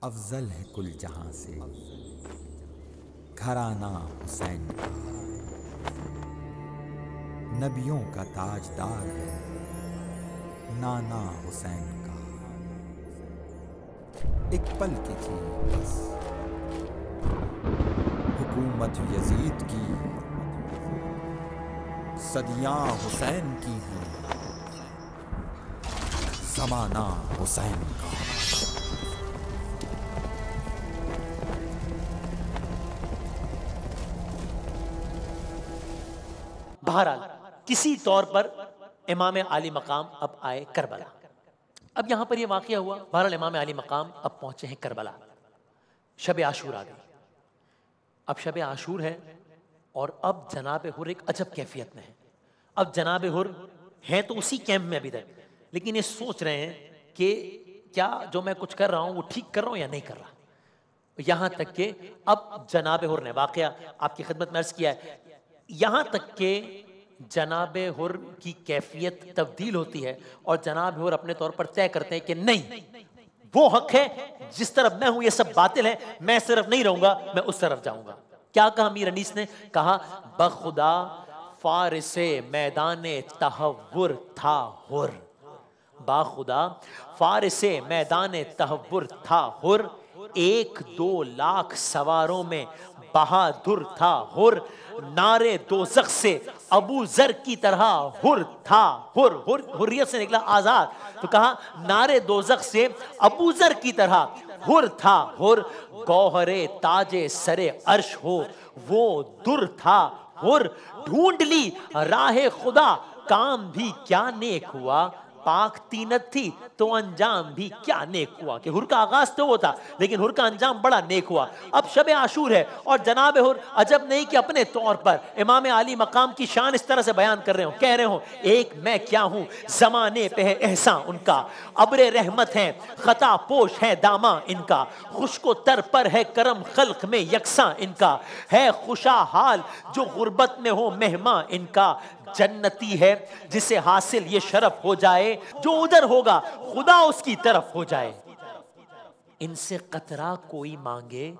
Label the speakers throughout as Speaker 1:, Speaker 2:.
Speaker 1: अफजल है कुल जहां से घराना हुसैन का। नबियों का ताजदार है नाना हुसैन का। एक पल की थी बस हुकूमत यजीद की, सदियां हुसैन की हैं, ज़माना हुसैन का।
Speaker 2: बहरहाल किसी तौर पर इमाम आली मकाम अब आए करबला। अब यहां पर यह वाकया हुआ, बहरहाल इमाम आली मकाम अब पहुंचे हैं करबला। शब आशूर आ गई। अब शब आशूर है और अब जनाब हुर एक अजब कैफियत में है। अब जनाब हुर हैं तो उसी कैंप में अभी तक, लेकिन ये सोच रहे हैं कि क्या जो मैं कुछ कर रहा हूं वो ठीक कर रहा हूं या नहीं कर रहा। यहां तक कि अब जनाब हुर ने वाकया आपकी खिदमत में अर्ज किया है, यहां तक के जनाब हुर की कैफियत तब्दील होती है और जनाब हुर अपने तौर पर तय करते हैं कि नहीं, वो हक है जिस तरफ मैं हूं ये सब बातिल है, मैं सिर्फ नहीं रहूंगा, मैं उस तरफ जाऊंगा। क्या कहा मीर अनीस ने? कहा बखुदा फारिसे मैदाने तहव्वुर था हुर, बाखुदा फारिसे मैदाने तहव्वुर था हुर, 1-2 लाख सवारों में बहादुर था हुर, नारे दोज़ख से अबू जर की तरह हुर था हुर। हुर्रियत से निकला आजाद, तो कहा नारे दोज़ख से अबू जर की तरह हुर था हुर, गौहरे ताजे सरे अर्श हो वो दुर था हुर, ढूंढ ली राहे खुदा काम भी क्या नेक हुआ, पाक तीनत थी तो अंजाम भी क्या नेक हुआ। कि हुर का आगाज तो वो था लेकिन हुर का अंजाम बड़ा नेक हुआ। अब शब आशूर है और जनाब हुर अजब नहीं कि अपने तौर पर इमाम आली मकाम की शान इस तरह से बयान कर रहे हो, कह रहे हो एक मैं क्या हूं जमाने पे है एहसान उनका, अब्रे रहमत है खता पोश है दामा इनका, खुशको तर पर है करम खल्क में यकसा इनका, है खुशा हाल जो गुर्बत में हो मेहमा इनका, जन्नती है जिसे हासिल ये शरफ हो जाए, जो उधर होगा खुदा उसकी तरफ हो जाए। इनसे कतरा कोई मांगे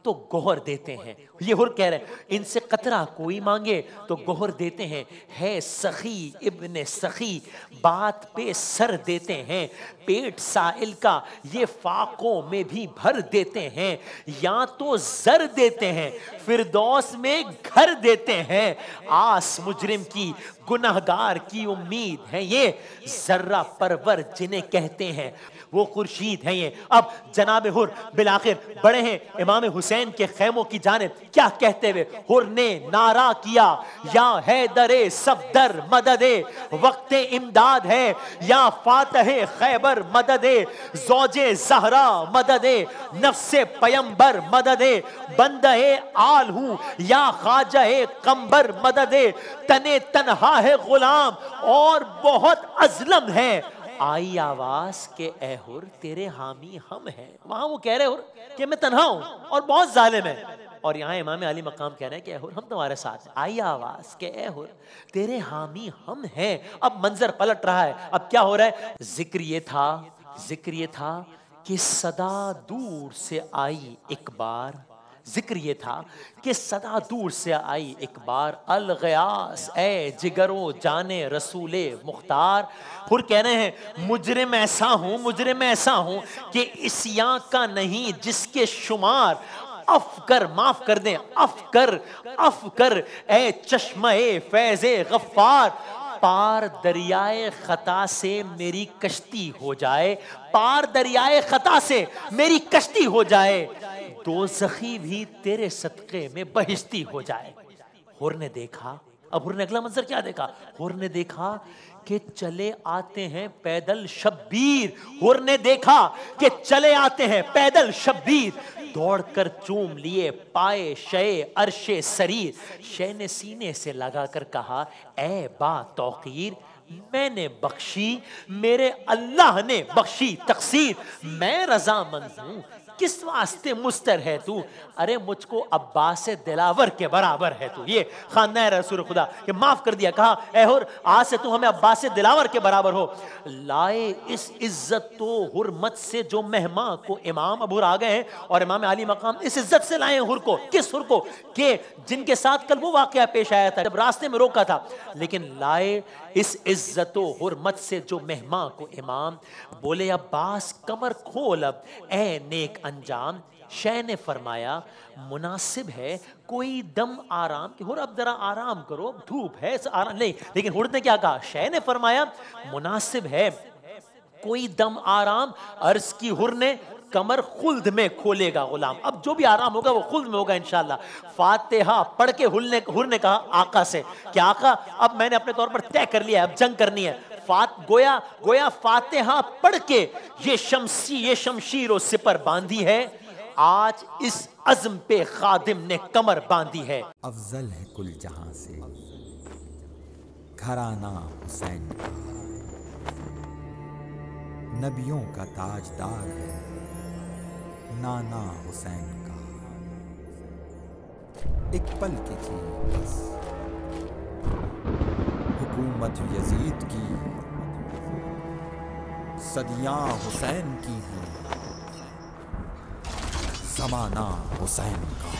Speaker 2: तो गोहर देते हैं, ये हुर कह रहे हैं इनसे कतरा कोई मांगे तो गोहर देते हैं, है सखी इब्ने सखी बात पे सर देते हैं, पेट साइल का ये फाकों में भी भर देते हैं, या तो जर देते हैं फिरदौस में घर देते हैं, आस मुजरिम की गुनहगार की उम्मीद है ये, जर्रा परवर जिन्हें कहते हैं वो खुर्शीद है ये। अब जनाब हुर बिलाखिर बड़े हैं इमाम हुसैन के खैमों की जानिब, क्या कहते हुए हुर ने नारा किया, या हैदरे सफदर मददे वक्ते इमदाद है, या फातहे खैबर मददे ज़ौजे ज़हरा मददे नफ्से पयंबर मददे, बंदे आल हूं या ख्वाजा कंबर मददे, तने तन्हा है गुलाम और बहुत अजलम है, आई आवाज के ए हुर तेरे हामी हम हैं। वहां वो कह रहे हुर कि मैं तन्हा हूं और बहुत जालिम है, और यहां इमाम अली मकाम कह रहे हैं कि ए हुर हम तुम्हारे साथ हैं, आई आवाज के ए हुर तेरे हामी हम हैं। अब मंजर पलट रहा है, अब क्या हो रहा है? जिक्र ये था कि सदा दूर से आई एक बार, जिक्र ये था कि सदा दूर से आई एक बार, अल गयास ए जिगरो जाने रसूले मुख्तार। हुर कह रहे हैं मुजरिम ऐसा हूं कि इस्यां का नहीं जिसके शुमार, अफकर माफ कर दें अफकर ए चश्मे फैज़े गफ्फार, पार दरियाए खता से मेरी कश्ती हो जाए, पार दरियाए खता से मेरी कश्ती हो जाए, दोज़खी भी तेरे सदक़े में बहिश्ती हो जाए। हुर ने देखा, अब हुर ने अगला मंजर क्या देखा? हुर ने देखा कि चले आते हैं पैदल शब्बीर, हुर ने देखा कि चले आते हैं पैदल शब्बीर, दौड़कर चूम लिए पाए शे अर्शे सरीर, शे ने सीने से लगाकर कहा ए बा तौकीर मैंने बख्शी, मेरे अल्लाह ने बख्शी तकसीर, मैं रजामंद हूं, किस वास्ते मुस्तर है तू, अरे मुझको अब्बास दिलावर के बराबर है तू। ये खानदान रसूल खुदा कि माफ कर दिया, कहा ऐ हुर आज से तू हमें अब्बास दिलावर के बराबर हो। लाए इस इज्जत तो हुर्मत से जो मेहमान को, इमाम अब हुर आ गए हैं और इमाम आली मकाम इस इज्जत से लाए हुर को, किस हुर को के जिनके साथ कल वो वाकया पेश आया था जब रास्ते में रोका था, लेकिन लाए इस इज्जत हुर्मत से जो मेहमान को इमाम। बोले अब्बास कमर खोल अब ए नेक अंजाम, शह ने फरमाया मुनासिब है कोई दम आराम की, हुर अब जरा आराम करो, धूप है आराम नहीं, लेकिन हुर ने क्या कहा, शह ने फरमाया मुनासिब है कोई दम आराम, अर्ज की हुर ने कमर खुल्द में खोलेगा गुलाम। अब जो भी आराम होगा वो खुल्द में होगा इंशाल्लाह। फातिहा पढ़ के हुर ने कहा आका से कि आका अब मैंने अपने तौर पर तय कर लिया है, अब जंग करनी है। गोया फातिहा पढ़ के ये शमशीर और सिपर बांधी है, आज इस अज़्म पे खादिम ने कमर बांधी है।
Speaker 1: अफजल है कुल जहां से घराना हुसैन का, नबियों का ताजदार है नाना हुसैन का। एक पल की थी बस हुकूमत यजीद की, सदियां हुसैन की हैं, ज़माना हुसैन का।